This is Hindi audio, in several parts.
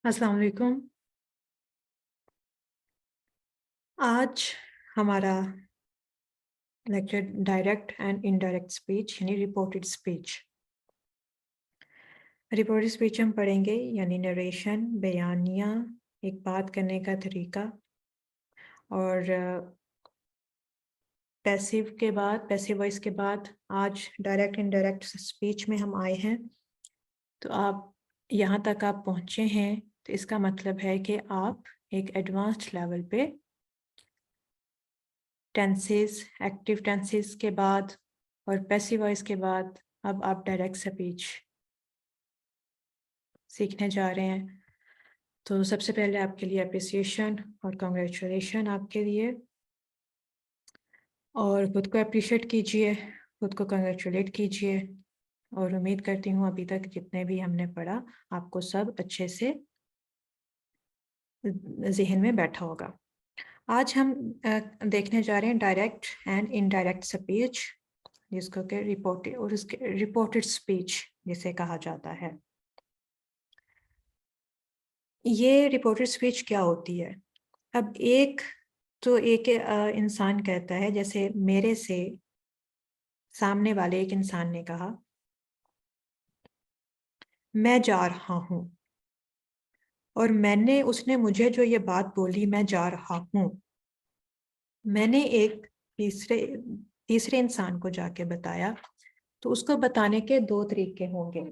अस्सलाम वालेकुम। आज हमारा lecture direct and indirect speech यानी रिपोर्टेड स्पीच। रिपोर्टेड स्पीच हम पढ़ेंगे यानी नरेशन, बयानिया, एक बात करने का तरीका और पैसिव वॉइस के बाद आज डायरेक्ट इनडायरेक्ट स्पीच में हम आए हैं। तो आप यहाँ तक आप पहुँचे हैं तो इसका मतलब है कि आप एक एडवांस्ड लेवल पे टेंसेस, एक्टिव टेंसेस के बाद और पैसिव वॉइस के बाद अब आप डायरेक्ट स्पीच सीखने जा रहे हैं। तो सबसे पहले आपके लिए अप्रिसिएशन और कॉन्ग्रेचुलेशन आपके लिए, और खुद को अप्रिशिएट कीजिए, खुद को कॉन्ग्रेचुलेट कीजिए। और उम्मीद करती हूँ अभी तक जितने भी हमने पढ़ा आपको सब अच्छे से जहन में बैठा होगा। आज हम देखने जा रहे हैं डायरेक्ट एंड इनडायरेक्ट स्पीच, जिसको कि रिपोर्टेड और उसके रिपोर्टेड स्पीच जिसे कहा जाता है। ये रिपोर्टेड स्पीच क्या होती है? अब एक इंसान कहता है, जैसे मेरे से सामने वाले एक इंसान ने कहा मैं जा रहा हूं, और उसने मुझे जो ये बात बोली मैं जा रहा हूं, मैंने एक तीसरे तीसरे इंसान को जाके बताया। तो उसको बताने के दो तरीके होंगे।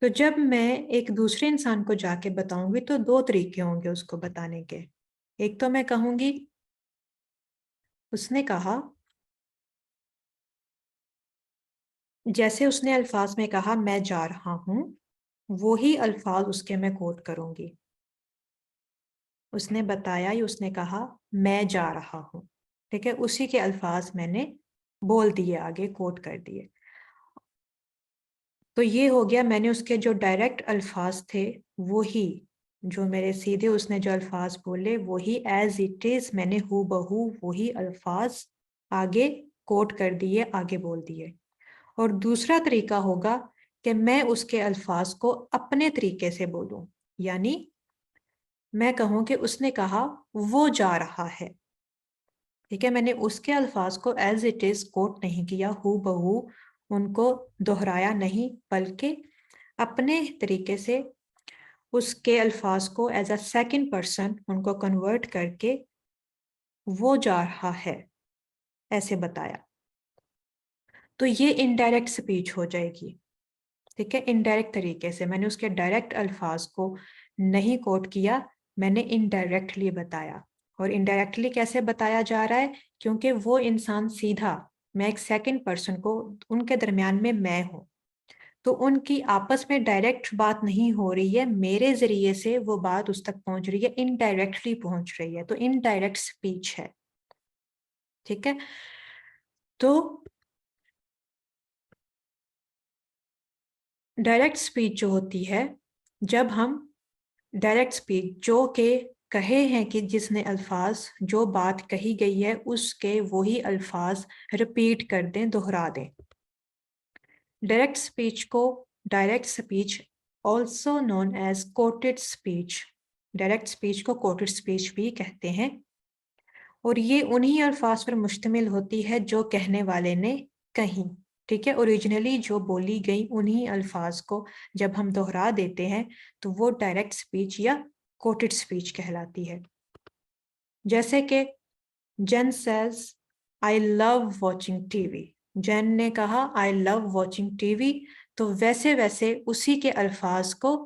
तो जब मैं एक दूसरे इंसान को जाके बताऊंगी तो दो तरीके होंगे उसको बताने के। एक तो मैं कहूंगी उसने कहा, जैसे उसने अल्फाज में कहा मैं जा रहा हूं, वो ही अल्फाज उसके मैं कोट करूंगी। उसने बताया या उसने कहा मैं जा रहा हूं, ठीक है, उसी के अल्फाज मैंने बोल दिए, आगे कोट कर दिए। तो ये हो गया, मैंने उसके जो डायरेक्ट अल्फाज थे वो ही, जो मेरे सीधे उसने जो अल्फाज बोले वही एज इट इज मैंने हू बहू वही अल्फाज आगे कोट कर दिए, आगे बोल दिए। और दूसरा तरीका होगा कि मैं उसके अल्फाज को अपने तरीके से बोलूं, यानी मैं कहूं कि उसने कहा वो जा रहा है, ठीक है, मैंने उसके अल्फाज को एज इट इज कोट नहीं किया, हू बहू उनको दोहराया नहीं, बल्कि अपने तरीके से उसके अल्फाज को एज अ सेकंड पर्सन उनको कन्वर्ट करके वो जा रहा है ऐसे बताया। तो ये इनडायरेक्ट स्पीच हो जाएगी, ठीक है। इनडायरेक्ट तरीके से मैंने उसके डायरेक्ट अल्फाज को नहीं कोट किया, मैंने इनडायरेक्टली बताया। और इनडायरेक्टली कैसे बताया जा रहा है? क्योंकि वो इंसान सीधा, मैं एक सेकंड पर्सन को, उनके दरमियान में मैं हूं, तो उनकी आपस में डायरेक्ट बात नहीं हो रही है, मेरे जरिए से वो बात उस तक पहुंच रही है, इनडायरेक्टली पहुंच रही है, तो इनडायरेक्ट स्पीच है, ठीक है। तो डायरेक्ट स्पीच जो होती है, जब हम डायरेक्ट स्पीच जो के कहे हैं कि जिसने अल्फाज जो बात कही गई है उसके वही अल्फाज रिपीट कर दें, दोहरा दें। डायरेक्ट स्पीच को direct speech also known as quoted speech, direct speech को कोटेड स्पीच भी कहते हैं। और ये उन्हीं अल्फाज पर मुश्तमिल होती है जो कहने वाले ने कही, ठीक है। ओरिजिनली जो बोली गई उन्हीं अल्फाज को जब हम दोहरा देते हैं तो वो डायरेक्ट स्पीच या कोटेड स्पीच कहलाती है। जैसे कि Jane says I love watching TV, Jane ने कहा आई लव वॉचिंग टीवी, तो वैसे वैसे उसी के अल्फाज को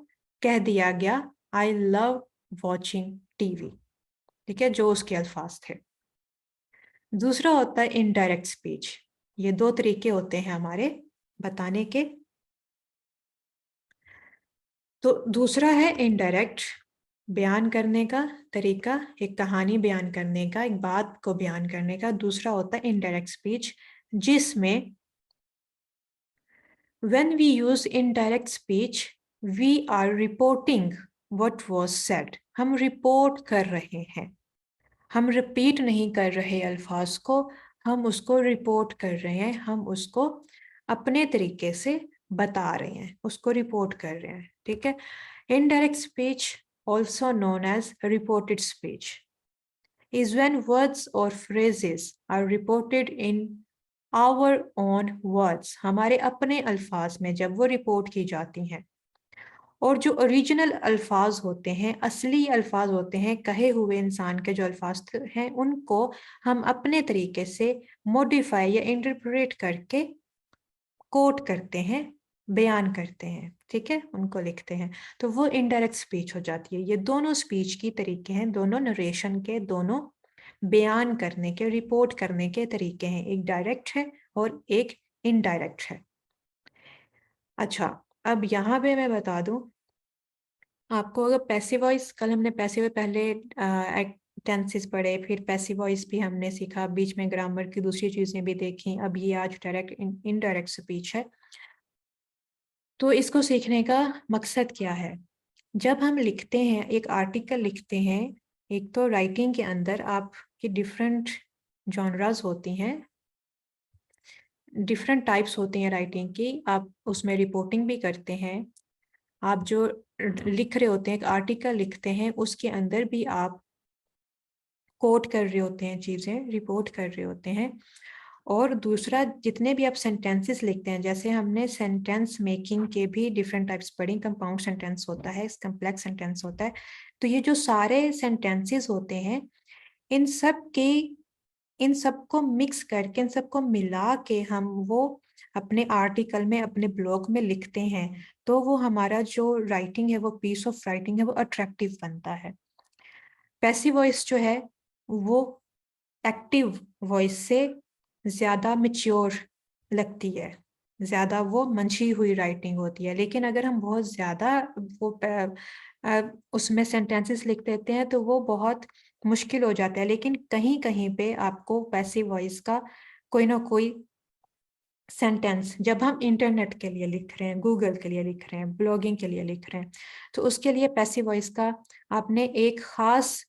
कह दिया गया आई लव वॉचिंग टीवी, ठीक है, जो उसके अल्फाज थे। दूसरा होता है इनडायरेक्ट स्पीच। ये दो तरीके होते हैं हमारे बताने के। तो दूसरा है इनडायरेक्ट बयान करने का तरीका, एक कहानी बयान करने का, एक बात को बयान करने का। दूसरा होता है इनडायरेक्ट स्पीच, जिसमें When we use indirect speech, we are reporting what was said. हम रिपोर्ट कर रहे हैं, हम रिपीट नहीं कर रहे अल्फाज को, हम उसको रिपोर्ट कर रहे हैं, हम उसको अपने तरीके से बता रहे हैं, उसको रिपोर्ट कर रहे हैं, ठीक है। Indirect speech, also known as reported speech, is when words or phrases are reported in our own words, हमारे अपने अल्फाज में जब वो रिपोर्ट की जाती हैं। और जो ओरिजिनल अल्फाज होते हैं, असली अल्फाज होते हैं, कहे हुए इंसान के जो अल्फाज हैं, उनको हम अपने तरीके से मॉडिफाई या इंटरप्रेट करके कोट करते हैं, बयान करते हैं, ठीक है, उनको लिखते हैं, तो वो इनडायरेक्ट स्पीच हो जाती है। ये दोनों स्पीच की तरीके हैं, दोनों नरेशन के, दोनों बयान करने के, रिपोर्ट करने के तरीके हैं, एक डायरेक्ट है और एक इनडायरेक्ट है। अच्छा, अब यहाँ पे मैं बता दूं आपको, अगर पैसिव वॉइस, कल हमने पैसिव पहले टेंसेस पढ़े, फिर पैसिव वॉइस भी हमने सीखा, बीच में ग्रामर की दूसरी चीजें भी देखी, अब ये आज डायरेक्ट इनडायरेक्ट स्पीच है। तो इसको सीखने का मकसद क्या है? जब हम लिखते हैं, एक आर्टिकल लिखते हैं, एक तो राइटिंग के अंदर आपकी डिफरेंट जॉनरास होती हैं, डिफरेंट टाइप्स होती हैं राइटिंग की, आप उसमें रिपोर्टिंग भी करते हैं, आप जो लिख रहे होते हैं, एक आर्टिकल लिखते हैं, उसके अंदर भी आप कोट कर रहे होते हैं, चीज़ें रिपोर्ट कर रहे होते हैं। और दूसरा, जितने भी आप सेंटेंसेस लिखते हैं, जैसे हमने सेंटेंस मेकिंग के भी डिफरेंट टाइप्स पढ़ी, कंपाउंड सेंटेंस होता है, कम्प्लेक्स सेंटेंस होता है, तो ये जो सारे सेंटेंसेस होते हैं, इन सब के, इन सबको मिक्स करके, इन सबको मिला के हम वो अपने आर्टिकल में, अपने ब्लॉग में लिखते हैं, तो वो हमारा जो राइटिंग है, वो पीस ऑफ राइटिंग है, वो अट्रैक्टिव बनता है। पैसिव वॉइस जो है वो एक्टिव वॉइस से ज्यादा मेच्योर लगती है, ज्यादा वो मंची हुई राइटिंग होती है। लेकिन अगर हम बहुत ज्यादा वो उसमें सेंटेंसेस लिख देते हैं तो वो बहुत मुश्किल हो जाता है। लेकिन कहीं कहीं पे आपको पैसिव वॉइस का कोई ना कोई सेंटेंस, जब हम इंटरनेट के लिए लिख रहे हैं, गूगल के लिए लिख रहे हैं, ब्लॉगिंग के लिए लिख रहे हैं, तो उसके लिए पैसिव वॉइस का आपने एक खास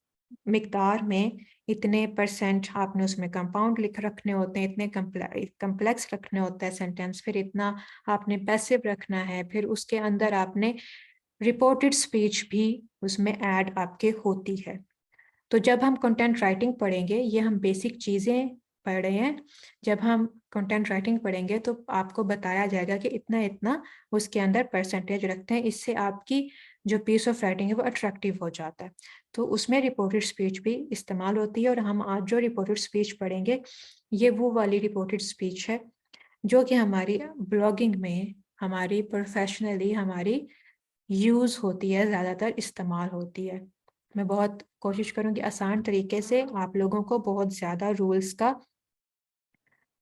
मिकदार में इतने परसेंट आपने उसमें कंपाउंड लिख रखने होते हैं, इतने कम्प्लेक्स रखने होता है सेंटेंस, फिर इतना आपने पैसिव रखना है, फिर उसके अंदर आपने रिपोर्टेड स्पीच भी उसमें ऐड आपके होती है। तो जब हम कंटेंट राइटिंग पढ़ेंगे, ये हम बेसिक चीज़ें पढ़ रहे हैं, जब हम कंटेंट राइटिंग पढ़ेंगे तो आपको बताया जाएगा कि इतना इतना उसके अंदर परसेंटेज रखते हैं, इससे आपकी जो पीस ऑफ राइटिंग है वो अट्रैक्टिव हो जाता है। तो उसमें रिपोर्टेड स्पीच भी इस्तेमाल होती है। और हम आज जो रिपोर्टेड स्पीच पढ़ेंगे, ये वो वाली रिपोर्टेड स्पीच है जो कि हमारी ब्लॉगिंग में, हमारी प्रोफेशनली हमारी यूज़ होती है, ज़्यादातर इस्तेमाल होती है। मैं बहुत कोशिश करूँगी आसान तरीके से, आप लोगों को बहुत ज़्यादा रूल्स का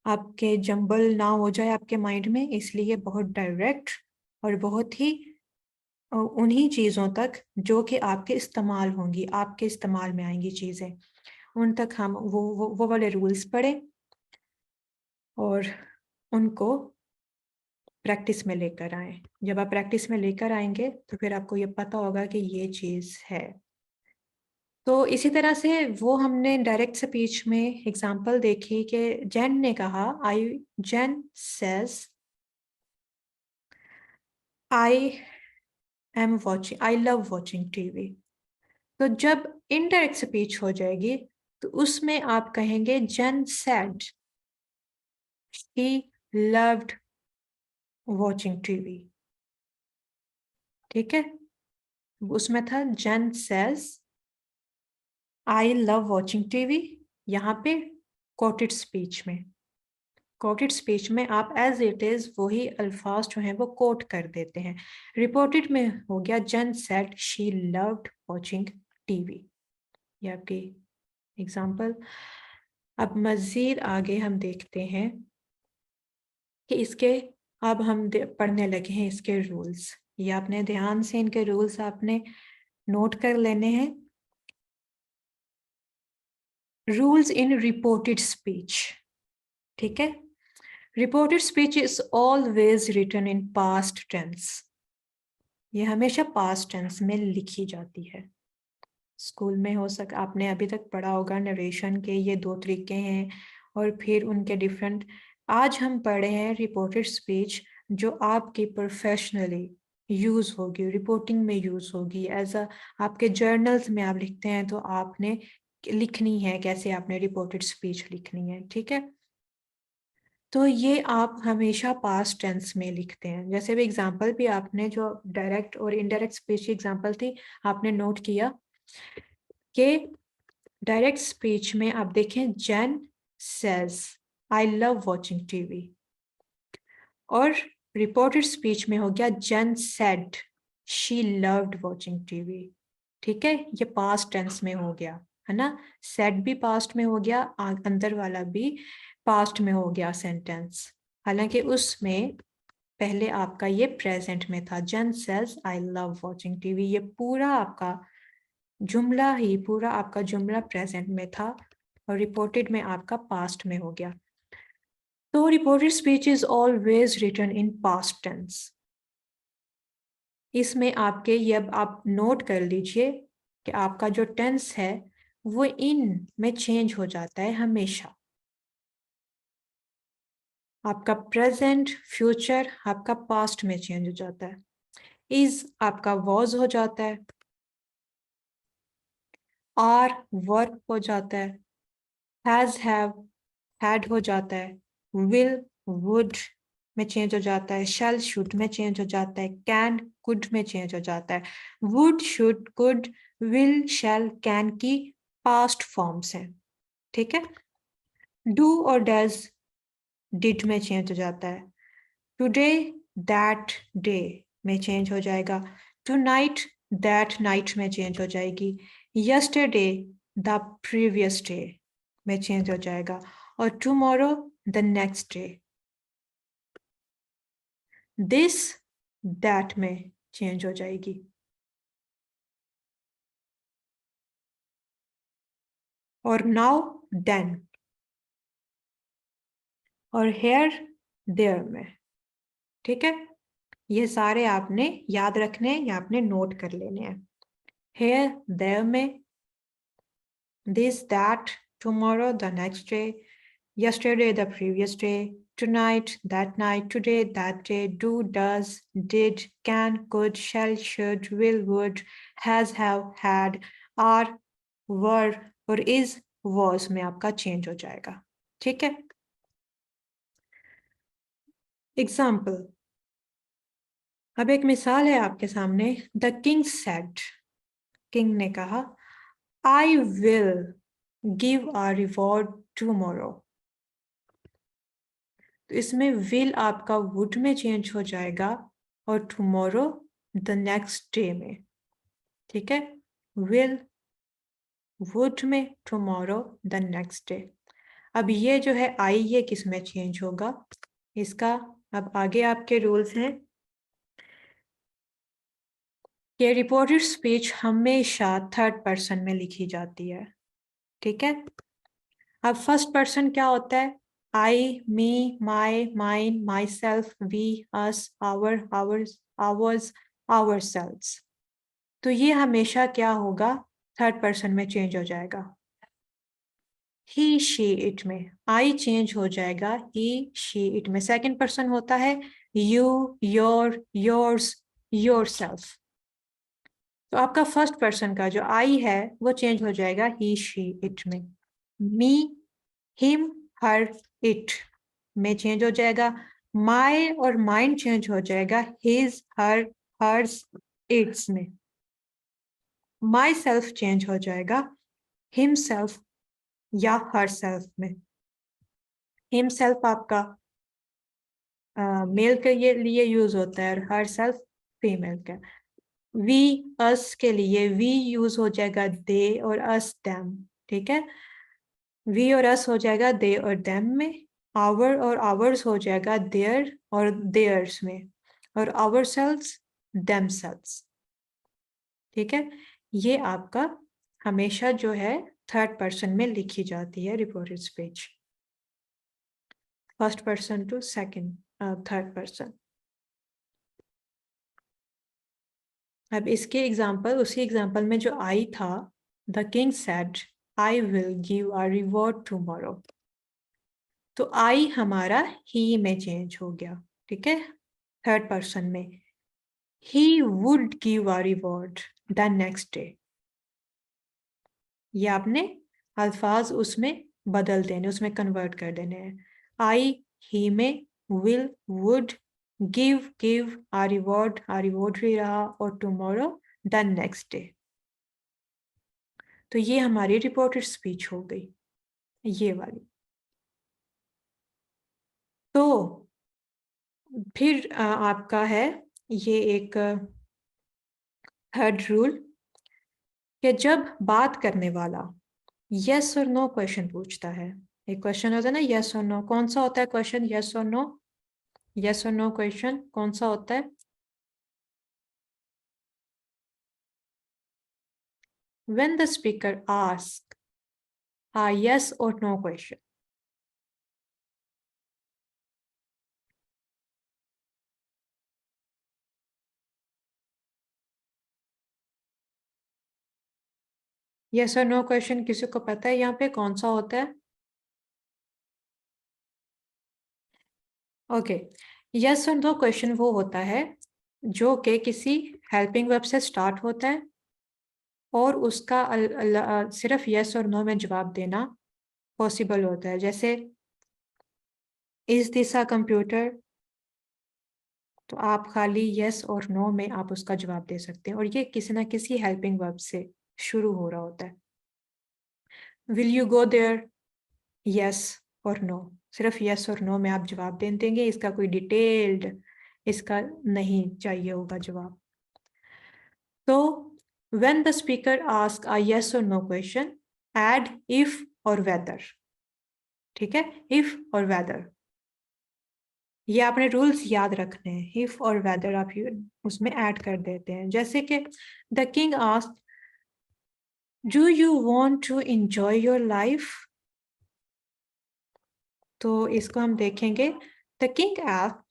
आपके जंबल ना हो जाए आपके माइंड में, इसलिए बहुत डायरेक्ट और बहुत ही उन्हीं चीज़ों तक जो कि आपके इस्तेमाल होंगी, आपके इस्तेमाल में आएंगी चीज़ें, उन तक हम वो वाले रूल्स पढ़ें और उनको प्रैक्टिस में लेकर आए। जब आप प्रैक्टिस में लेकर आएंगे तो फिर आपको ये पता होगा कि ये चीज़ है। तो इसी तरह से वो हमने डायरेक्ट स्पीच में एग्जांपल देखी कि जेन ने कहा, Jane says I am watching, I love watching TV. तो जब इनडायरेक्ट स्पीच हो जाएगी तो उसमें आप कहेंगे Jane said he loved watching TV, ठीक है। उसमें था Jane says I love watching TV, यहाँ पे कोटेड स्पीच में, कोटेड स्पीच में आप एज इट इज वही अल्फाज जो हैं वो कोट कर देते हैं। रिपोर्टेड में हो गया Jane said she loved watching TV, ये आपकी एग्जांपल। अब मजीद आगे हम देखते हैं कि इसके, अब हम पढ़ने लगे हैं इसके रूल्स। ये आपने ध्यान से इनके रूल्स आपने नोट कर लेने हैं। रूल्स इन रिपोर्टेड स्पीच, ठीक है। Reported speech is always written in past tense. ये हमेशा पास्ट टेंस में लिखी जाती है। स्कूल में हो सक आपने अभी तक पढ़ा होगा नरेशन के ये 2 तरीके हैं और फिर उनके डिफरेंट। आज हम पढ़े हैं रिपोर्टेड स्पीच जो आपकी प्रोफेशनली यूज होगी, रिपोर्टिंग में यूज होगी, एज अ आपके जर्नल्स में आप लिखते हैं तो आपने लिखनी है, कैसे आपने रिपोर्टेड स्पीच लिखनी है, ठीक है। तो ये आप हमेशा पास्ट टेंस में लिखते हैं। जैसे भी एग्जांपल भी आपने जो डायरेक्ट और इनडायरेक्ट स्पीच की एग्जांपल थी आपने नोट किया कि डायरेक्ट स्पीच में आप देखें Jane says I love watching TV, और रिपोर्टेड स्पीच में हो गया Jane said she loved watching TV. ठीक है, ये पास्ट टेंस में हो गया है ना। सेड भी पास्ट में हो गया, अंदर वाला भी पास्ट में हो गया सेंटेंस, हालांकि उसमें पहले आपका ये प्रेजेंट में था। Jane says I love watching TV, ये पूरा आपका जुमला प्रेजेंट में था और रिपोर्टेड में आपका पास्ट में हो गया। तो reported speech is always written in past tense. इसमें आपके ये अब आप नोट कर लीजिए कि आपका जो टेंस है वो इन में चेंज हो जाता है हमेशा। आपका प्रेजेंट, फ्यूचर आपका पास्ट में चेंज हो जाता है। इज आपका वॉज हो जाता है, आर वर्ब हो जाता है, हैज हैव हैड हो जाता है, विल वुड में चेंज हो जाता है, शैल शुड में चेंज हो जाता है, कैन कुड में चेंज हो जाता है। Would should could will shell can की पास्ट फॉर्म्स हैं, ठीक है। डू और डज डिड में चेंज हो जाता है। टुडे दैट डे में चेंज हो जाएगा। टुनाइट दैट नाइट में चेंज हो जाएगी। यस्टरडे द प्रीवियस डे में चेंज हो जाएगा, और tomorrow the next day. This that में चेंज हो जाएगी। और नाउ देन, और हेयर देयर में, ठीक है। ये सारे आपने याद रखने या आपने नोट कर लेने हैं। हेयर देयर में, this that, tomorrow the next day, yesterday the previous day, tonight that night, today that day, do, does, did, can, could, shall, should, will, would, has, have, had, are, were और is, was में आपका चेंज हो जाएगा, ठीक है। एग्जाम्पल, अब एक मिसाल है आपके सामने। द किंग सेड, किंग ने कहा, आई will give a reward tomorrow. तो इसमें विल आपका वुड में चेंज हो जाएगा और टुमारो द नेक्स्ट डे में, ठीक है। विल वुड में, टुमारो द नेक्स्ट डे। अब ये जो है आई, ये किस में चेंज होगा इसका। अब आगे आपके रूल्स हैं कि रिपोर्टेड स्पीच हमेशा थर्ड पर्सन में लिखी जाती है, ठीक है। अब फर्स्ट पर्सन क्या होता है? I, me, my, mine, myself, we, us, our, ours, ours, ourselves. तो ये हमेशा क्या होगा? थर्ड पर्सन में चेंज हो जाएगा। ही, शी, इट में आई चेंज हो जाएगा ही, शी, इट में। सेकंड पर्सन होता है you, your, yours, your self. तो आपका फर्स्ट पर्सन का जो आई है वो चेंज हो जाएगा ही, शी, इट में। मी, हिम, हर, इट में चेंज हो जाएगा। माई और माइंड चेंज हो जाएगा हिज, हर, हर्स, इट्स में। माई सेल्फ चेंज हो जाएगा हिम सेल्फ या हर सेल्फ में। हिम सेल्फ आपका मेल के लिए यूज होता है और हर सेल्फ फीमेल का। वी, अस के लिए वी यूज हो जाएगा दे और अस देम, ठीक है। वी और अस हो जाएगा दे और देम में। आवर और आवर्स हो जाएगा देयर और देयर्स में, और आवर सेल्स देम सेल्स, ठीक है। ये आपका हमेशा जो है थर्ड पर्सन में लिखी जाती है reported speech. First person to second third person. अब इसके एग्जाम्पल, उसी एग्जाम्पल में जो आई था, the king said I will give a reward tomorrow, तो आई हमारा ही में चेंज हो गया, ठीक है, थर्ड पर्सन में। He would give a reward the next day, ये आपने अल्फाज उसमें बदल देने, उसमें कन्वर्ट कर देने हैं। आई ही में, will, would, give a reward भी रहा, और टुमारो द नेक्स्ट डे। तो ये हमारी रिपोर्टेड स्पीच हो गई, ये वाली। तो फिर आपका है ये एक थर्ड रूल, कि जब बात करने वाला यस और नो क्वेश्चन पूछता है, एक क्वेश्चन होता है ना यस और नो, कौन सा होता है क्वेश्चन यस और नो? यस और नो क्वेश्चन कौन सा होता है? When the speaker asks a yes or no question. Yes और नो क्वेश्चन किसी को पता है यहाँ पे कौन सा होता है? ओके, यस और नो क्वेश्चन वो होता है जो कि किसी हेल्पिंग वर्ब से स्टार्ट होता है और उसका सिर्फ यस और नो में जवाब देना पॉसिबल होता है। जैसे इज दिस अ कंप्यूटर, तो आप खाली यस और नो में आप उसका जवाब दे सकते हैं, और ये किसी ना किसी हेल्पिंग वर्ब से शुरू हो रहा होता है। Will you go there, yes और नो, सिर्फ यस और नो में आप जवाब दे देंगे, इसका कोई डिटेल्ड इसका नहीं चाहिए होगा जवाब। तो when the speaker ask a yes और नो क्वेश्चन, ऐड इफ और वेदर, ठीक है, इफ और वेदर, ये आपने रूल्स याद रखने हैं। इफ और वेदर आप उसमें ऐड कर देते हैं। जैसे कि the king ask do you want to enjoy your life, तो इसको हम देखेंगे, the king ask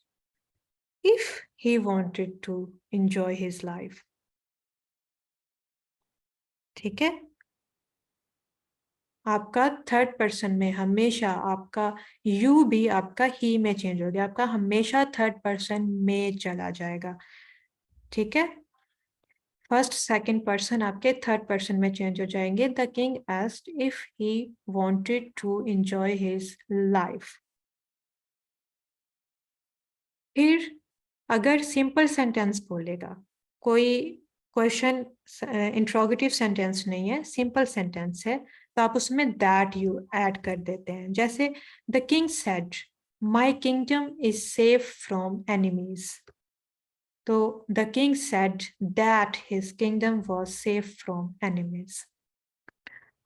if he wanted to enjoy his life, ठीक है। आपका थर्ड पर्सन में हमेशा आपका यू भी आपका ही में चेंज हो गया, आपका हमेशा थर्ड पर्सन में चला जाएगा, ठीक है। फर्स्ट सेकंड पर्सन आपके थर्ड पर्सन में चेंज हो जाएंगे। The king asked if he wanted to enjoy his life. फिर अगर सिंपल सेंटेंस बोलेगा, कोई क्वेश्चन इंट्रोगेटिव सेंटेंस नहीं है, सिंपल सेंटेंस है, तो आप उसमें दैट यू ऐड कर देते हैं। जैसे the king said my kingdom is safe from enemies, तो the king said that his kingdom was safe from enemies.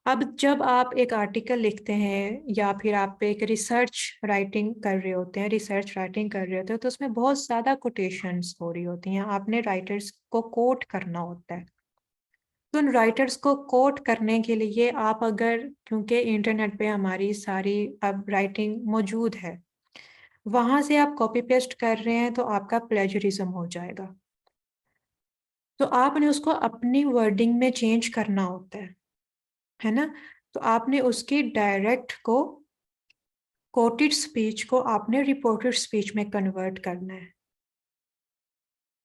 अब जब आप एक आर्टिकल लिखते हैं या फिर आप एक रिसर्च राइटिंग कर रहे होते हैं, रिसर्च राइटिंग कर रहे होते हैं, तो उसमें बहुत ज़्यादा कोटेशंस हो रही होती हैं, आपने राइटर्स को कोट करना होता है। तो उन राइटर्स को कोट करने के लिए आप अगर, क्योंकि इंटरनेट पे हमारी सारी अब राइटिंग मौजूद है, वहां से आप कॉपी पेस्ट कर रहे हैं तो आपका प्लेजरिज्म हो जाएगा। तो आपने उसको अपनी वर्डिंग में चेंज करना होता है ना। तो आपने उसकी डायरेक्ट को, कोटेड स्पीच को आपने रिपोर्टेड स्पीच में कन्वर्ट करना है।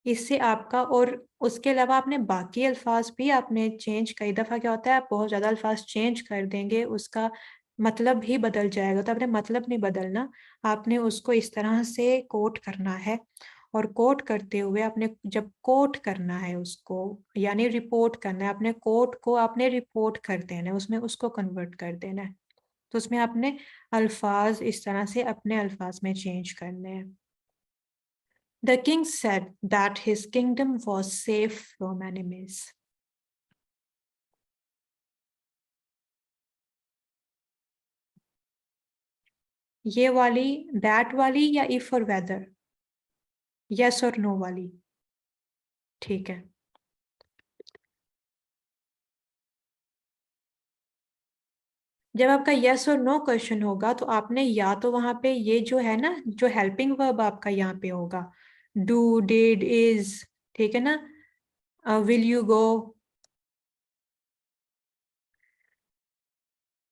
इससे आपका, और उसके अलावा आपने बाकी अल्फाज भी आपने चेंज, कई दफ़ा क्या होता है आप बहुत ज़्यादा अल्फाज चेंज कर देंगे, उसका मतलब ही बदल जाएगा, तो आपने मतलब नहीं बदलना, आपने उसको इस तरह से कोट करना है। और कोट करते हुए आपने जब कोट करना है उसको, यानी रिपोर्ट करना है, अपने कोट को आपने रिपोर्ट कर देना है, उसमें उसको कन्वर्ट कर देना है। तो उसमें आपने अल्फाज इस तरह से अपने अल्फाज में चेंज करने हैं। The king said that his kingdom was safe from enemies. ये वाली that वाली या if और whether, yes और no वाली, ठीक है। जब आपका यस और नो क्वेश्चन होगा तो आपने या तो वहां पे ये जो है ना, जो हेल्पिंग वर्ब आपका यहाँ पे होगा, डू, डिड, इज, ठीक है ना, विल यू गो,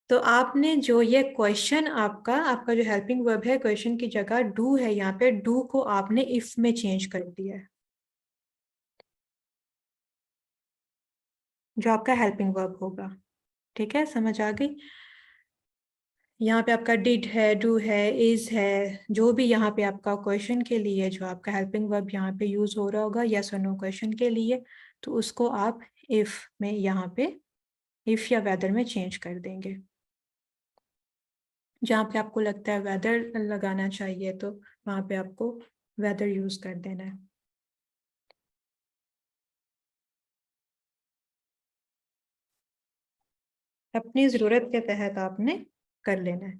तो आपने जो ये क्वेश्चन आपका आपका जो हेल्पिंग वर्ब है, क्वेश्चन की जगह डू है, यहाँ पे डू को आपने इफ में चेंज कर दिया है, जो आपका हेल्पिंग वर्ब होगा। ठीक है, समझ आ गई? यहाँ पे आपका डिड है, डू है, इज है, जो भी यहाँ पे आपका क्वेश्चन के लिए जो आपका हेल्पिंग वर्ब यहाँ पे यूज हो रहा होगा यस और नो क्वेश्चन के लिए, तो उसको आप इफ में यहाँ पे इफ या वेदर में चेंज कर देंगे। जहाँ पे आपको लगता है वेदर लगाना चाहिए तो वहाँ पे आपको वेदर यूज कर देना है। अपनी जरूरत के तहत आपने कर लेना है।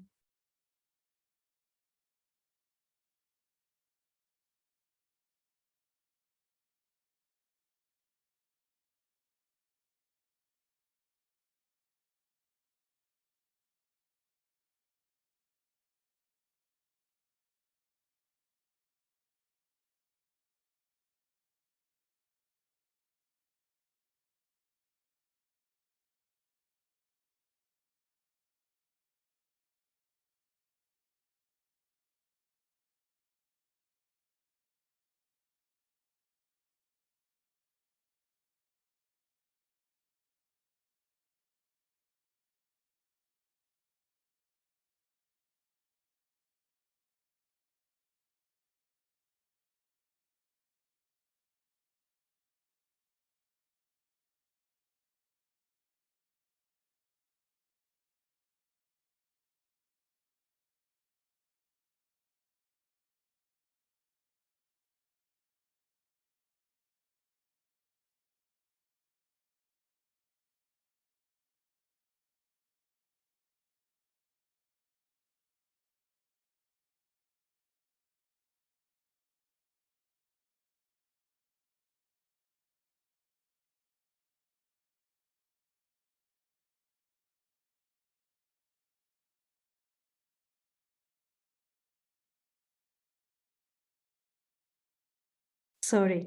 सॉरी।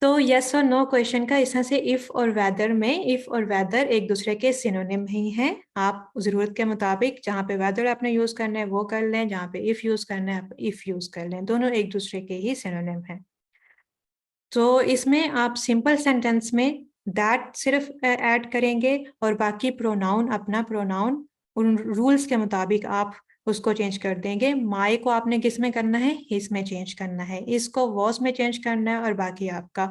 तो यस और नो क्वेश्चन का इस तरह से इफ और वेदर में, इफ और वेदर एक दूसरे के सिनोनिम ही हैं। आप जरूरत के मुताबिक जहाँ पे वेदर आपने यूज करना है वो कर लें, जहाँ पे इफ यूज करना है आप इफ यूज कर लें, दोनों एक दूसरे के ही सिनोनिम हैं। तो इसमें आप सिंपल सेंटेंस में दैट सिर्फ ऐड करेंगे और बाकी प्रोनाउन, अपना प्रोनाउन उन रूल्स के मुताबिक आप उसको चेंज कर देंगे। माई को आपने किस में करना है, हिस में चेंज करना है, इसको वॉस में चेंज करना है, और बाकी आपका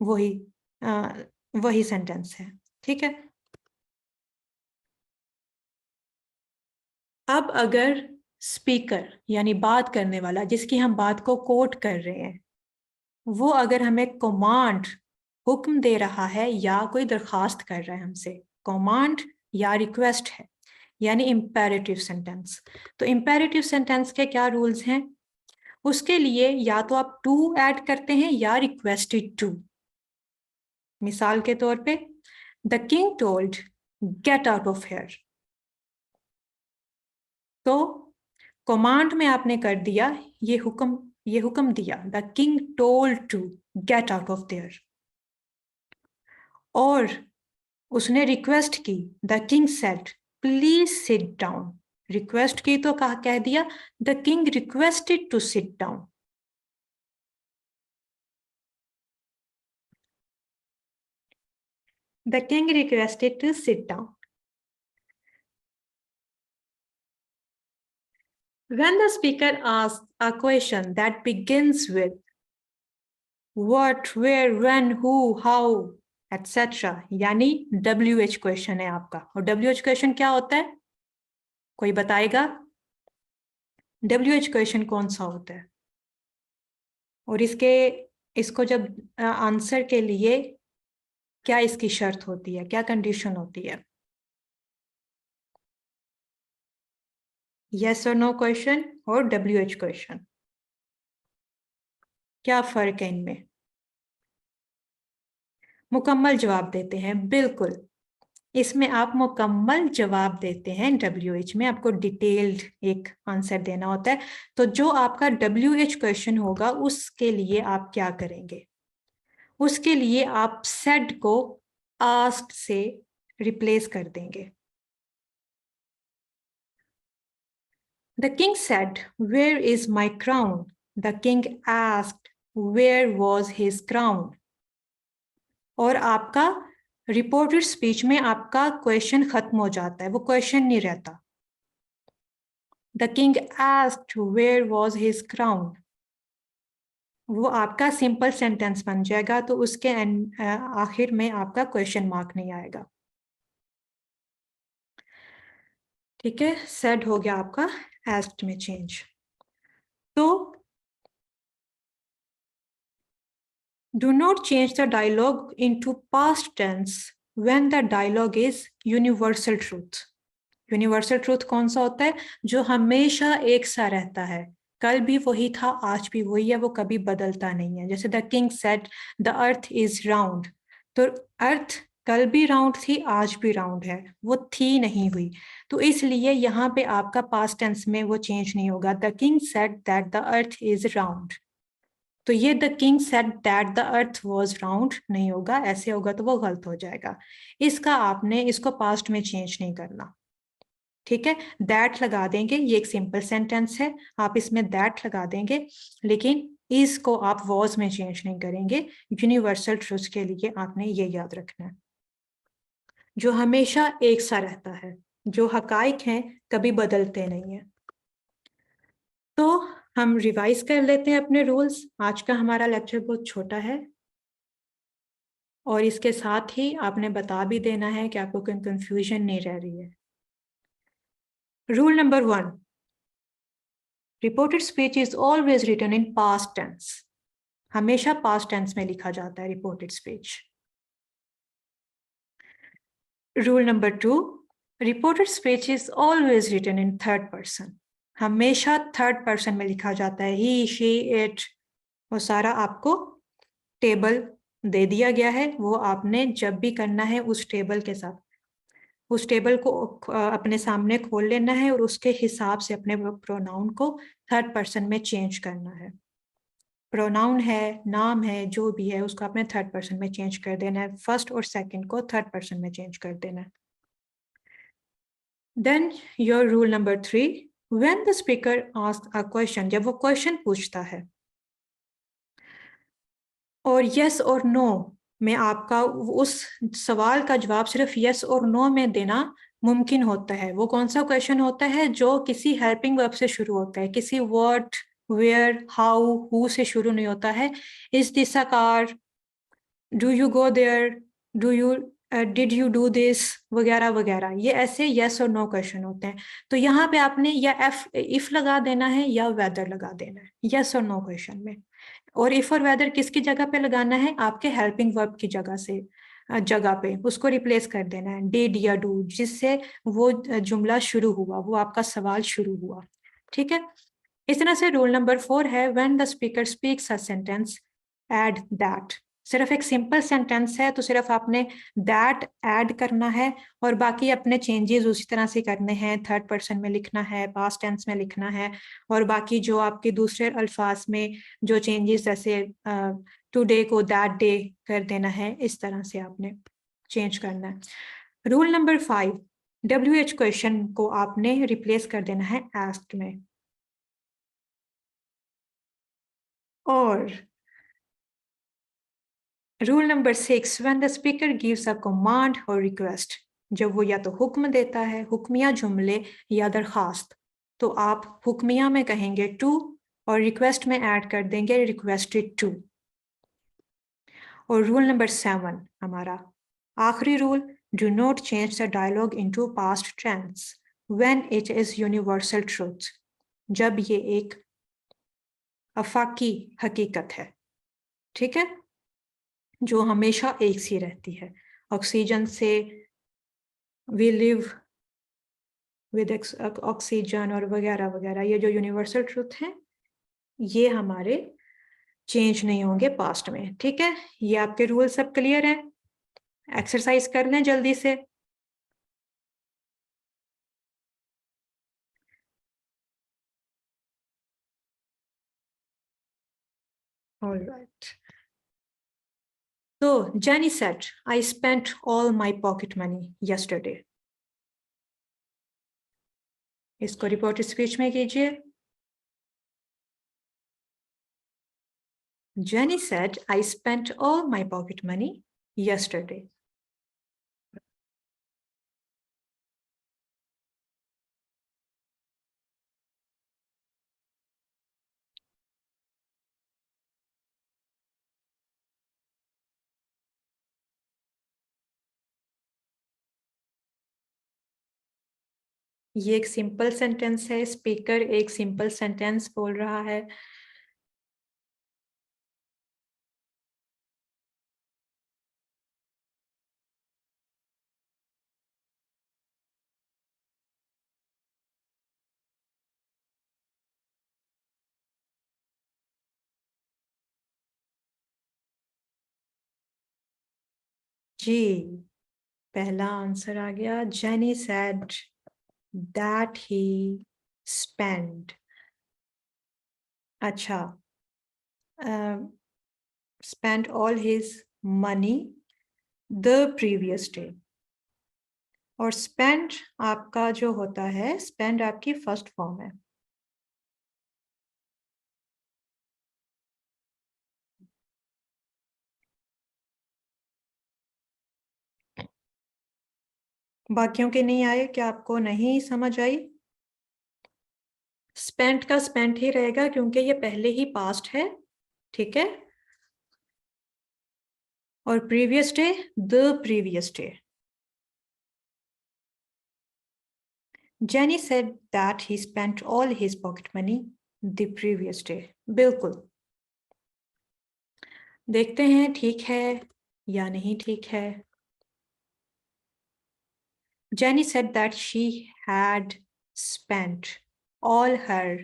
वही वही सेंटेंस है। ठीक है। अब अगर स्पीकर यानी बात करने वाला जिसकी हम बात को कोट कर रहे हैं, वो अगर हमें कमांड, हुक्म दे रहा है या कोई दरखास्त कर रहा है हमसे, कमांड या रिक्वेस्ट है, यानी इम्पेरेटिव सेंटेंस। तो इम्पेरेटिव सेंटेंस के क्या रूल्स हैं? उसके लिए या तो आप टू ऐड करते हैं या रिक्वेस्टेड टू। मिसाल के तौर पे, the king told get out of here, तो कमांड में आपने कर दिया ये हुक्म दिया, the king told to get out of there, और उसने रिक्वेस्ट की, the king said please sit down, request की तो कहा, कह दिया the king requested to sit down. The king requested to sit down. When the speaker asks a question that begins with what, where, when, who, how, etc., यानी WH क्वेश्चन है आपका। और WH क्वेश्चन क्या होता है, कोई बताएगा? WH क्वेश्चन कौन सा होता है? और इसको जब आंसर के लिए क्या इसकी शर्त होती है, क्या कंडीशन होती है? यस और नो क्वेश्चन और WH क्वेश्चन, क्या फर्क है इनमें? मुकम्मल जवाब देते हैं, बिल्कुल। इसमें आप मुकम्मल जवाब देते हैं WH में, आपको डिटेल्ड एक आंसर देना होता है। तो जो आपका WH क्वेश्चन होगा उसके लिए आप क्या करेंगे, उसके लिए आप सेड को आस्क्ड से रिप्लेस कर देंगे। The king said, "Where is my crown?" The king asked, "Where was his crown?" और आपका रिपोर्टेड स्पीच में आपका क्वेश्चन खत्म हो जाता है, वो क्वेश्चन नहीं रहता। The king asked, "Where was his crown?" वो आपका सिंपल सेंटेंस बन जाएगा, तो उसके आखिर में आपका क्वेश्चन मार्क नहीं आएगा। ठीक है, सेड हो गया आपका आस्क्ड में चेंज। तो do not change the dialogue into past tense when the dialogue is universal truth. Universal truth कौन सा होता है, जो हमेशा एक सा रहता है, कल भी वही था, आज भी वही है, वो कभी बदलता नहीं है। जैसे the king said the earth is round, तो अर्थ कल भी राउंड थी, आज भी राउंड है, वो थी नहीं हुई। तो इसलिए यहाँ पे आपका पास्ट टेंस में वो चेंज नहीं होगा। The king said that the earth is round, तो ये the king said that the earth was round नहीं होगा, ऐसे होगा तो वो गलत हो जाएगा। इसका आपने इसको पास्ट में चेंज नहीं करना। ठीक है, दैट लगा देंगे, ये एक सिंपल सेंटेंस है, आप इसमें दैट लगा देंगे, लेकिन इसको आप वॉज में चेंज नहीं करेंगे। यूनिवर्सल ट्रूथ के लिए आपने ये याद रखना है, जो हमेशा एक सा रहता है, जो हकाइक हैं कभी बदलते नहीं है। तो हम रिवाइज कर लेते हैं अपने रूल्स। आज का हमारा लेक्चर बहुत छोटा है, और इसके साथ ही आपने बता भी देना है कि आपको कोई कंफ्यूजन नहीं रह रही है। Rule number 1, reported speech is always written in past tense. हमेशा पास्ट टेंस में लिखा जाता है reported speech. Rule number 2, reported speech is always written in third person. हमेशा थर्ड पर्सन में लिखा जाता है, ही शी इट, वो सारा आपको टेबल दे दिया गया है, वो आपने जब भी करना है उस टेबल के साथ, उस टेबल को अपने सामने खोल लेना है और उसके हिसाब से अपने प्रोनाउन को थर्ड पर्सन में चेंज करना है। प्रोनाउन है, नाम है, जो भी है, उसको आपने थर्ड पर्सन में चेंज कर देना है, फर्स्ट और सेकंड को थर्ड पर्सन में चेंज कर देना है। Then your rule number 3, when the speaker asks a question, जब वो क्वेश्चन पूछता है और यस और नो में आपका उस सवाल का जवाब सिर्फ यस और नो में देना मुमकिन होता है, वो कौन सा क्वेश्चन होता है, जो किसी हेल्पिंग वर्ब से शुरू होता है, किसी व्हाट, वेयर, हाउ, हु से शुरू नहीं होता है। Is this a car, do you go there, do you did you do this, वगैरह वगैरह, ये ऐसे यस और नो क्वेश्चन होते हैं। तो यहाँ पे आपने या इफ लगा देना है या वेदर लगा देना है यस और नो क्वेश्चन में। और इफ और वेदर किसकी जगह पे लगाना है, आपके हेल्पिंग वर्ब की जगह से, जगह पे उसको रिप्लेस कर देना है डिड या डू, जिससे वो जुमला शुरू हुआ, वो आपका सवाल शुरू हुआ। ठीक है, इस तरह से रूल नंबर 4 है, when the speaker speaks a sentence add that. सिर्फ एक सिंपल सेंटेंस है तो सिर्फ आपने दैट ऐड करना है, और बाकी अपने चेंजेस उसी तरह से करने हैं, थर्ड पर्सन में लिखना है, पास्ट टेंस में लिखना है, और बाकी जो आपके दूसरे अल्फाज में जो चेंजेस, जैसे टुडे को दैट डे कर देना है, इस तरह से आपने चेंज करना है। रूल नंबर 5, WH क्वेश्चन को आपने रिप्लेस कर देना है आस्क्ड में। और rule number 6, when the speaker gives a command और रिक्वेस्ट, जब वो या तो हुक्म देता है, हुक्मिया जुमले या दरखास्त, तो आप हुक्मिया में कहेंगे टू, और रिक्वेस्ट में ऐड कर देंगे रिक्वेस्टेड टू। और रूल नंबर 7 हमारा आखिरी rule, do not change the dialogue into past tense when it is universal truth, जब ये एक अफाकी हकीकत है। ठीक है, जो हमेशा एक सी रहती है, ऑक्सीजन से वी लिव विद ऑक्सीजन और वगैरह वगैरह, ये जो यूनिवर्सल ट्रूथ है ये हमारे चेंज नहीं होंगे पास्ट में। ठीक है, ये आपके रूल सब क्लियर है, एक्सरसाइज कर लें जल्दी से। All right. So Jenny said, I spent all my pocket money yesterday. इसको रिपोर्टेड स्पीच में कीजिए. Jenny said, I spent all my pocket money yesterday. ये एक सिंपल सेंटेंस है. स्पीकर एक सिंपल सेंटेंस बोल रहा है. जी, पहला आंसर आ गया. Jenny said that he spend. अच्छा, spent all his money the previous day. और spend आपका जो होता है, spend आपकी फर्स्ट फॉर्म है. बाकियों के नहीं आए? क्या आपको नहीं समझ आई? स्पेंट का स्पेंट ही रहेगा क्योंकि ये पहले ही पास्ट है. ठीक है. और previous day the previous day. Jenny said that he spent all his pocket money the previous day. बिल्कुल. देखते हैं ठीक है या नहीं ठीक है. Jenny said that she had spent all her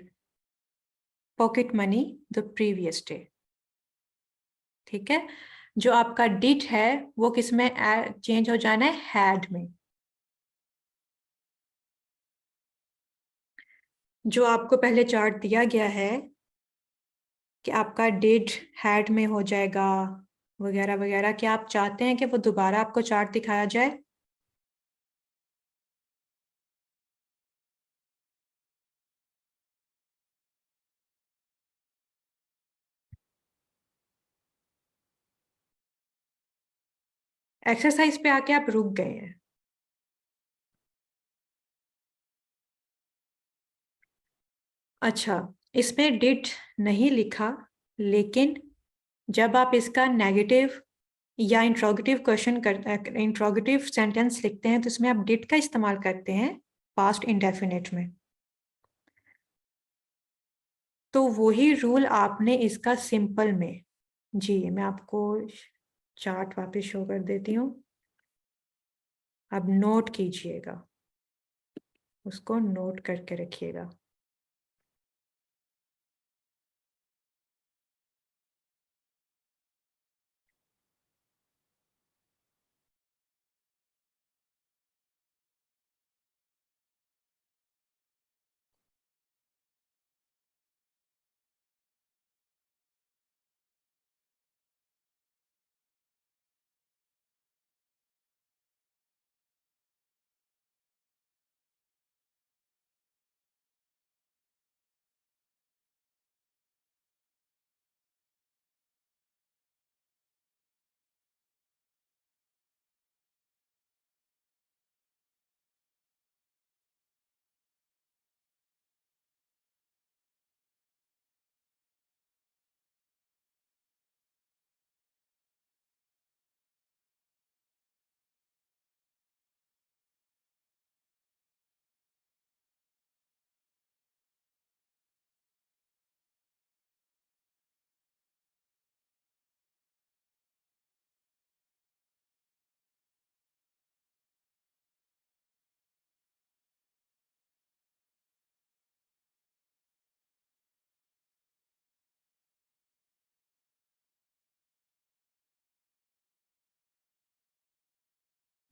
pocket money the previous day. ठीक है. जो आपका did है वो किस में चेंज हो जाना है? had में. जो आपको पहले चार्ट दिया गया है कि आपका did had में हो जाएगा वगैरह वगैरह. क्या आप चाहते हैं कि वो दोबारा आपको चार्ट दिखाया जाए? एक्सरसाइज पे आके आप रुक गए हैं. अच्छा, इसमें डिड नहीं लिखा, लेकिन जब आप इसका नेगेटिव या इंट्रोगेटिव क्वेश्चन कर इंट्रोगेटिव सेंटेंस लिखते हैं तो इसमें आप डिड का इस्तेमाल करते हैं पास्ट इंडेफिनिट में. तो वही रूल आपने इसका सिंपल में. जी, मैं आपको चार्ट वापस शो कर देती हूँ. अब नोट कीजिएगा, उसको नोट करके रखिएगा.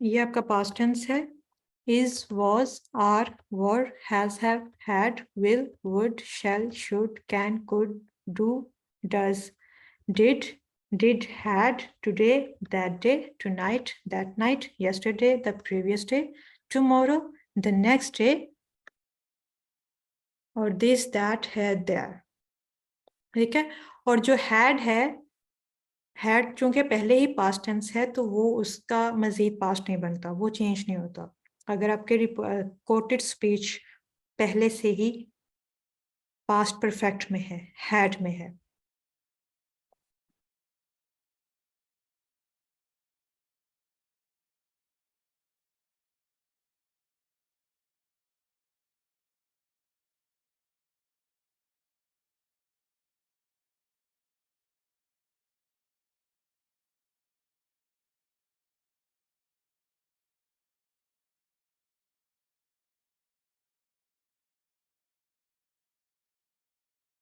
ये आपका पास्ट टेंस है. is, was, are, were, has, have, had, will, would, shall, should, can, could, do, does. did, had, today, that day, tonight, that night, yesterday, the previous day, tomorrow, the next day, और this, that, है, there. ठीक है, और जो had है, had चूंकि पहले ही पास्ट टेंस है तो वो उसका मजीद पास्ट नहीं बनता, वो चेंज नहीं होता अगर आपके कोटेड स्पीच पहले से ही पास्ट परफेक्ट में है, had में है.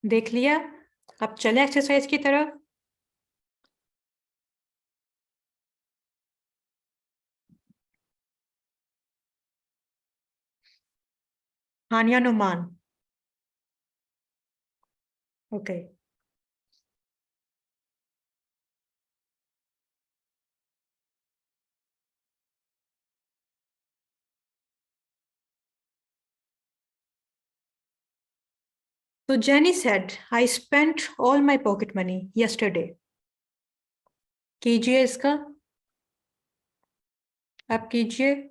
देख लिया, अब चले एक्सरसाइज की तरफ. हानिया नुमान. ओके. तो jenny said I spent all my pocket money yesterday. कीजिए इसका, आप कीजिए.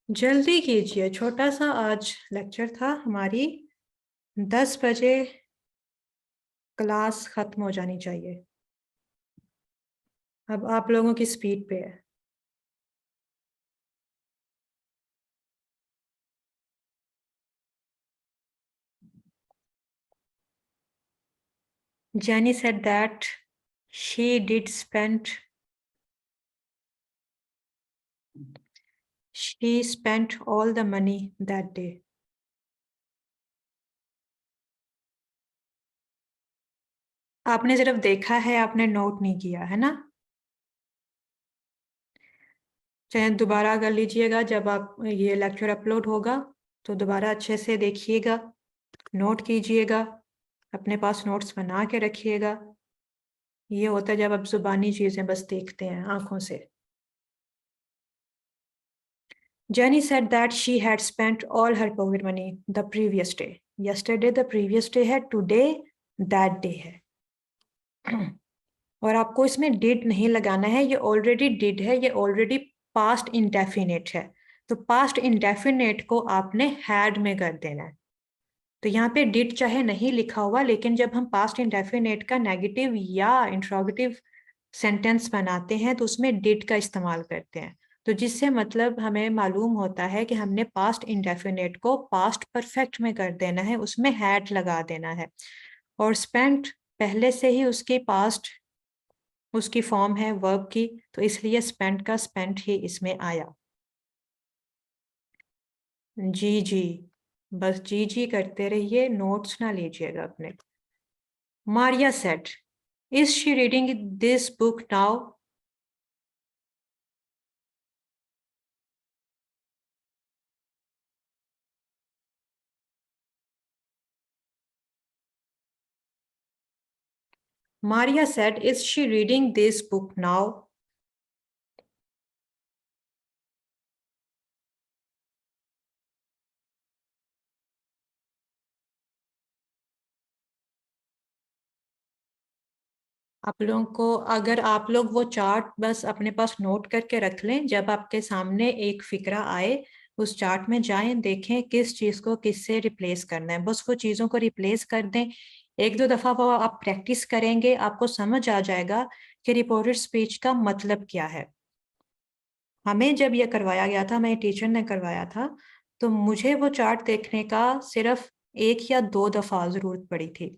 जल्दी कीजिए, छोटा सा आज लेक्चर था. हमारी 10 बजे क्लास खत्म हो जानी चाहिए. अब आप लोगों की स्पीड पे है. Jenny said that she did spend all the money that day. आपने सिर्फ देखा है, आपने नोट नहीं किया है ना. चाहे दोबारा कर लीजिएगा, जब आप ये लेक्चर अपलोड होगा तो दोबारा अच्छे से देखिएगा, नोट कीजिएगा, अपने पास नोट्स बना के रखिएगा. ये होता है जब आप जुबानी चीजें बस देखते हैं आंखों से. Jenny said that she had spent all her pocket money the previous day. Yesterday the previous day है, today that day है. और आपको इसमें डिड नहीं लगाना है, ये ऑलरेडी डिड है, ये ऑलरेडी पास्ट इंडेफिनिट है. तो पास्ट इंडेफिनिट को आपने हैड में कर देना है. तो यहाँ पे डिड चाहे नहीं लिखा हुआ, लेकिन जब हम पास्ट इंडेफिनिट का नेगेटिव या इंट्रोगेटिव सेंटेंस बनाते हैं तो उसमें डिड का इस्तेमाल करते हैं. तो जिससे मतलब हमें मालूम होता है कि हमने पास्ट इंडेफिनिट को पास्ट परफेक्ट में कर देना है, उसमें हैड लगा देना है. और स्पेंट पहले से ही उसकी पास्ट उसकी फॉर्म है वर्ब की, तो इसलिए स्पेंट का स्पेंट ही इसमें आया. जी जी, बस जी जी करते रहिए, नोट्स ना लीजिएगा अपने. Maria said, is she reading this book now. Maria said, is she reading this book now? आप लोगों को, अगर आप लोग वो चार्ट बस अपने पास नोट करके रख लें, जब आपके सामने एक फिक्रा आए उस चार्ट में जाएं, देखें किस चीज को किससे रिप्लेस करना है, बस वो चीजों को रिप्लेस कर दें. एक दो दफा वो आप प्रैक्टिस करेंगे, आपको समझ आ जाएगा कि रिपोर्टेड स्पीच का मतलब क्या है. हमें जब ये करवाया गया था, मेरे टीचर ने करवाया था, तो मुझे वो चार्ट देखने का सिर्फ 1 या 2 दफा जरूरत पड़ी थी.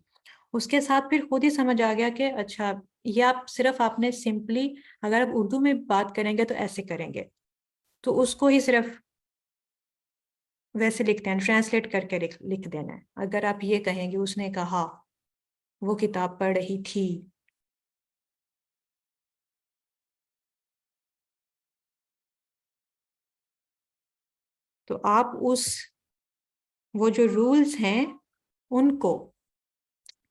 उसके साथ फिर खुद ही समझ आ गया कि अच्छा, ये आप सिर्फ आपने सिंपली, अगर आप उर्दू में बात करेंगे तो ऐसे करेंगे, तो उसको ही सिर्फ वैसे लिखते हैं, ट्रांसलेट करके लिख देना है। अगर आप ये कहेंगे उसने कहा वो किताब पढ़ रही थी, तो आप उस वो जो रूल्स हैं उनको,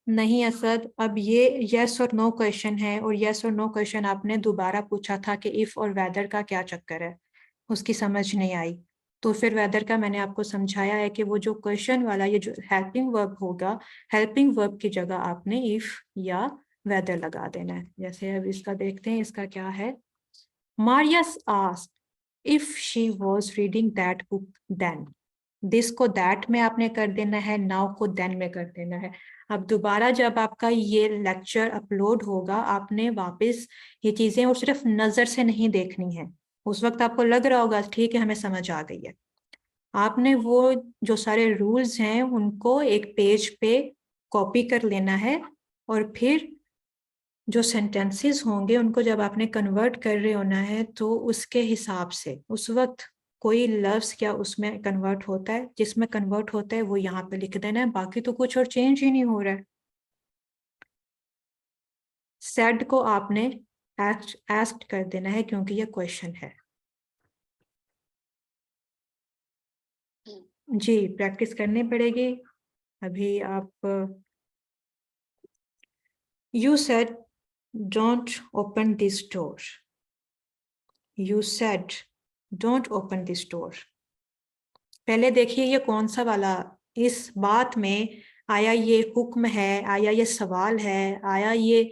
नहीं असद, अब ये यस और नो क्वेश्चन है, और यस और नो क्वेश्चन आपने दोबारा पूछा था कि इफ और वेदर का क्या चक्कर है, उसकी समझ नहीं आई। तो फिर वेदर का मैंने आपको समझाया है कि वो जो क्वेश्चन वाला ये जो हेल्पिंग वर्ब होगा, हेल्पिंग वर्ब की जगह आपने इफ या वेदर लगा देना है। जैसे अब इसका देखते हैं, इसका क्या है। Marius asked if she was reading that book then. This को दैट में आपने कर देना है, नाउ को देन में कर देना है। अब दोबारा जब आपका ये लेक्चर अपलोड होगा, आपने वापस ये चीजें और सिर्फ नजर से नहीं देखनी है। उस वक्त आपको लग रहा होगा ठीक है हमें समझ आ गई है, आपने वो जो सारे रूल्स हैं उनको एक पेज पे कॉपी कर लेना है, और फिर जो सेंटेंसेस होंगे उनको जब आपने कन्वर्ट कर रहे होना है तो उसके हिसाब से उस वक्त कोई लफ्ज क्या उसमें कन्वर्ट होता है, जिसमें कन्वर्ट होता है वो यहाँ पे लिख देना है, बाकी तो कुछ और चेंज ही नहीं हो रहा है। सेड को आपने आस्क्ड कर देना है क्योंकि ये क्वेश्चन है। जी प्रैक्टिस करनी पड़ेगी। अभी आप you said don't open this door, you said don't open this door. पहले देखिए ये कौन सा वाला इस बात में आया, ये हुक्म है, आया ये सवाल है, आया ये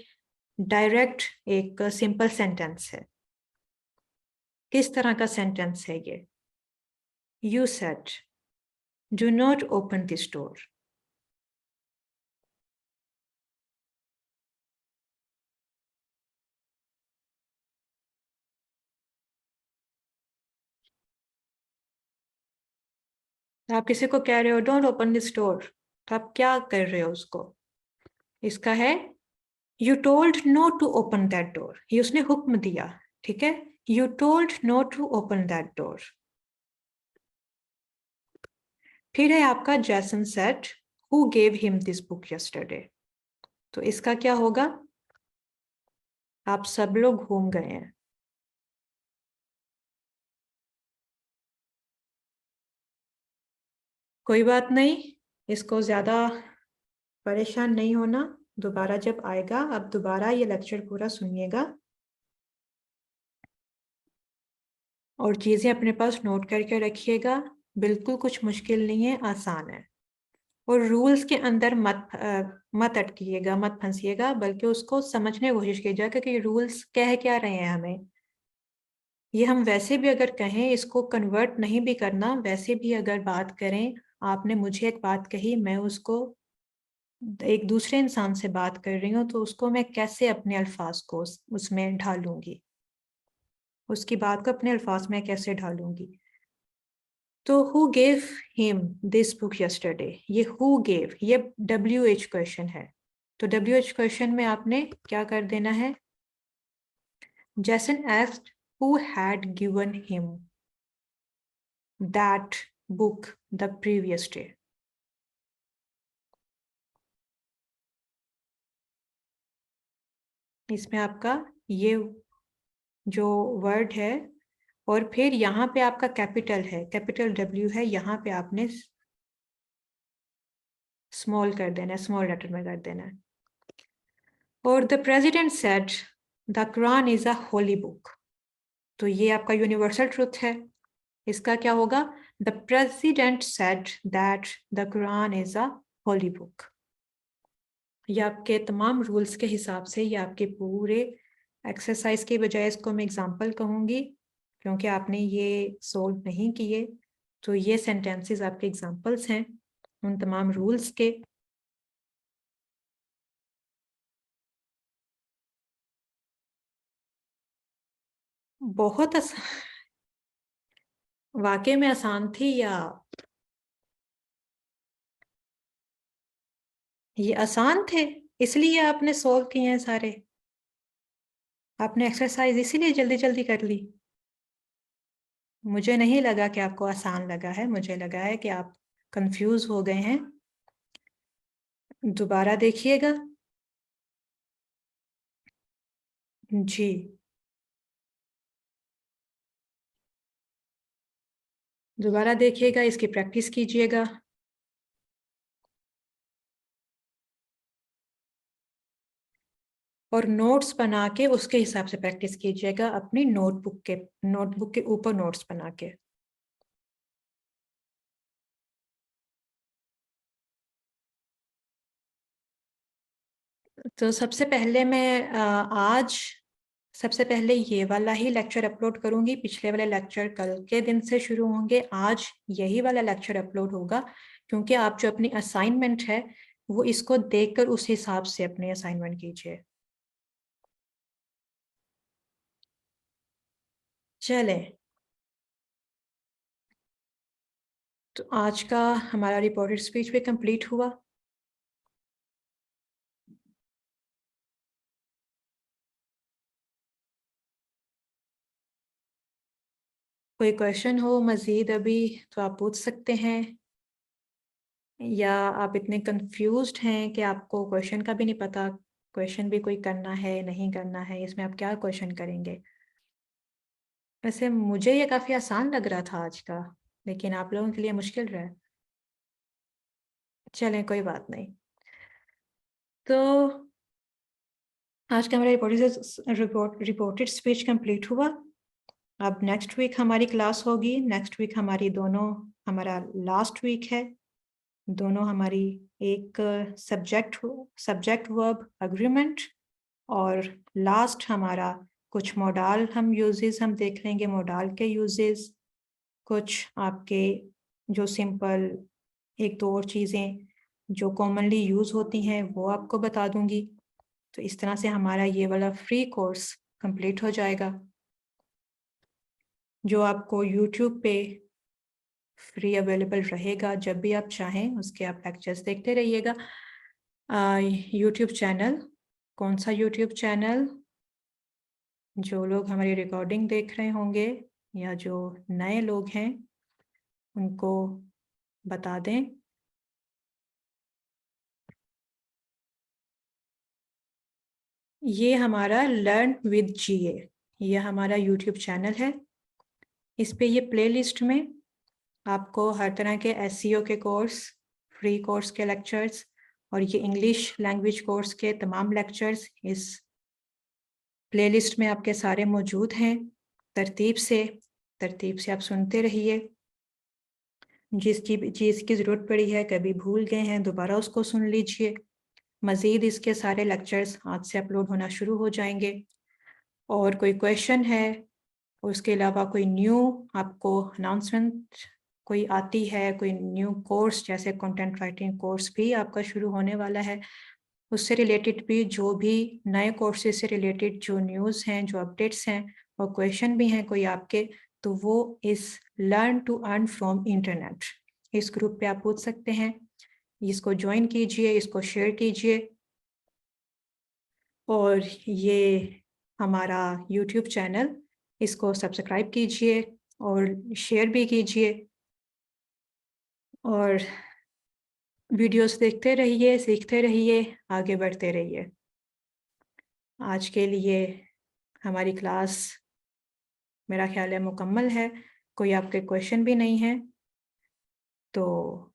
डायरेक्ट एक सिंपल सेंटेंस है, किस तरह का सेंटेंस है ये। You said do not open this door. आप किसी को कह रहे हो डोंट ओपन दिस डोर, तो आप क्या कर रहे हो उसको। इसका है you told not to open that door, ये उसने हुक्म दिया, ठीक है। You told not to open that door. फिर है आपका Jason said who gave him this book yesterday, तो इसका क्या होगा, आप सब लोग घूम गए हैं। कोई बात नहीं, इसको ज्यादा परेशान नहीं होना, दोबारा जब आएगा अब दोबारा ये लेक्चर पूरा सुनिएगा और चीजें अपने पास नोट करके रखिएगा। बिल्कुल कुछ मुश्किल नहीं है, आसान है। और रूल्स के अंदर मत अटकिएगा, मत फंसिएगा, बल्कि उसको समझने की कोशिश कीजिएगा कि रूल्स कह क्या रहे हैं हमें। ये हम वैसे भी अगर कहें, इसको कन्वर्ट नहीं भी करना, वैसे भी अगर बात करें, आपने मुझे एक बात कही, मैं उसको एक दूसरे इंसान से बात कर रही हूँ, तो उसको मैं कैसे अपने अल्फाज को उसमें ढालूंगी, उसकी बात को अपने अल्फाज में कैसे ढालूंगी। तो who gave him this book yesterday, ये हु गेव ये WH क्वेश्चन है, तो WH क्वेश्चन में आपने क्या कर देना है, जैसन asked who had given him that book the previous day. इसमें आपका ये जो वर्ड है, और फिर यहाँ पे आपका कैपिटल है, कैपिटल W है, यहाँ पे आपने स्मॉल कर देना है, स्मॉल लेटर में कर देना है। और the president said the Quran is a Holi book, तो ये आपका यूनिवर्सल ट्रुथ है। इसका क्या होगा, the president said that the Quran is a Holi book. ये आपके तमाम रूल्स के हिसाब से, ये आपके पूरे एक्सरसाइज के बजाय इसको मैं एग्जाम्पल कहूँगी, क्योंकि आपने ये सोल्व नहीं किए, तो ये सेंटेंसेस आपके एग्जाम्पल्स हैं उन तमाम रूल्स के। बहुत वाकई में आसान थी, या ये आसान थे इसलिए आपने सोल्व किए हैं सारे, आपने एक्सरसाइज इसीलिए जल्दी जल्दी कर ली। मुझे नहीं लगा कि आपको आसान लगा है, मुझे लगा है कि आप कंफ्यूज हो गए हैं। दोबारा देखिएगा। जी, दोबारा देखिएगा, इसकी प्रैक्टिस कीजिएगा। और नोट्स बना के उसके हिसाब से प्रैक्टिस कीजिएगा, अपनी नोटबुक के ऊपर नोट्स बना के। तो सबसे पहले ये वाला ही लेक्चर अपलोड करूंगी। पिछले वाले लेक्चर कल के दिन से शुरू होंगे, आज यही वाला लेक्चर अपलोड होगा, क्योंकि आप जो अपनी असाइनमेंट है वो इसको देखकर उस हिसाब से अपनी असाइनमेंट कीजिए। चले, तो आज का हमारा रिपोर्टेड स्पीच भी कंप्लीट हुआ। कोई क्वेश्चन हो मजीद अभी तो आप पूछ सकते हैं, या आप इतने कंफ्यूज्ड हैं कि आपको क्वेश्चन का भी नहीं पता, क्वेश्चन भी कोई करना है नहीं करना है, इसमें आप क्या क्वेश्चन करेंगे। वैसे मुझे ये काफ़ी आसान लग रहा था आज का, लेकिन आप लोगों के लिए मुश्किल रहा। चलें, कोई बात नहीं। तो आज का हमारा रिपोर्टेड स्पीच कंप्लीट हुआ। अब नेक्स्ट वीक हमारी क्लास होगी। नेक्स्ट वीक हमारा लास्ट वीक है। दोनों हमारी एक सब्जेक्ट वर्ब अग्रीमेंट, और लास्ट हमारा कुछ मोडाल हम देख लेंगे, मोडाल के यूजेस, कुछ आपके जो सिंपल एक दो और चीज़ें जो कॉमनली यूज़ होती हैं वो आपको बता दूंगी। तो इस तरह से हमारा ये वाला फ्री कोर्स कंप्लीट हो जाएगा, जो आपको यूट्यूब पे फ्री अवेलेबल रहेगा। जब भी आप चाहें उसके आप लेक्चर्स देखते रहिएगा। यूट्यूब चैनल, कौन सा यूट्यूब चैनल? जो लोग हमारी रिकॉर्डिंग देख रहे होंगे या जो नए लोग हैं उनको बता दें। ये हमारा लर्न विद जीए, ये हमारा यूट्यूब चैनल है। इस पे ये प्लेलिस्ट में आपको हर तरह के एसईओ के कोर्स, फ्री कोर्स के लेक्चर्स, और ये इंग्लिश लैंग्वेज कोर्स के तमाम लेक्चर्स इस प्लेलिस्ट में आपके सारे मौजूद हैं। तरतीब से आप सुनते रहिए। जिसकी चीज़ की ज़रूरत पड़ी है, कभी भूल गए हैं, दोबारा उसको सुन लीजिए। मज़ीद इसके सारे लेक्चर्स आज से अपलोड होना शुरू हो जाएंगे। और कोई क्वेश्चन है, उसके अलावा कोई न्यू आपको अनाउंसमेंट कोई आती है, कोई न्यू कोर्स जैसे कंटेंट राइटिंग कोर्स भी आपका शुरू होने वाला है, उससे रिलेटेड भी जो भी नए कोर्सेज से रिलेटेड जो न्यूज़ हैं, जो अपडेट्स हैं और क्वेश्चन भी हैं कोई आपके, तो वो इस learn to earn from internet इस ग्रुप पे आप पूछ सकते हैं। इसको ज्वाइन कीजिए, इसको शेयर कीजिए, और ये हमारा यूट्यूब चैनल, इसको सब्सक्राइब कीजिए और शेयर भी कीजिए, और वीडियोस देखते रहिए, सीखते रहिए, आगे बढ़ते रहिए। आज के लिए हमारी क्लास मेरा ख्याल है मुकम्मल है। कोई आपके क्वेश्चन भी नहीं है, तो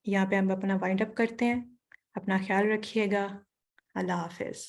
यहाँ पे हम अपना वाइंड अप करते हैं। अपना ख्याल रखिएगा। अल्लाह हाफिज़।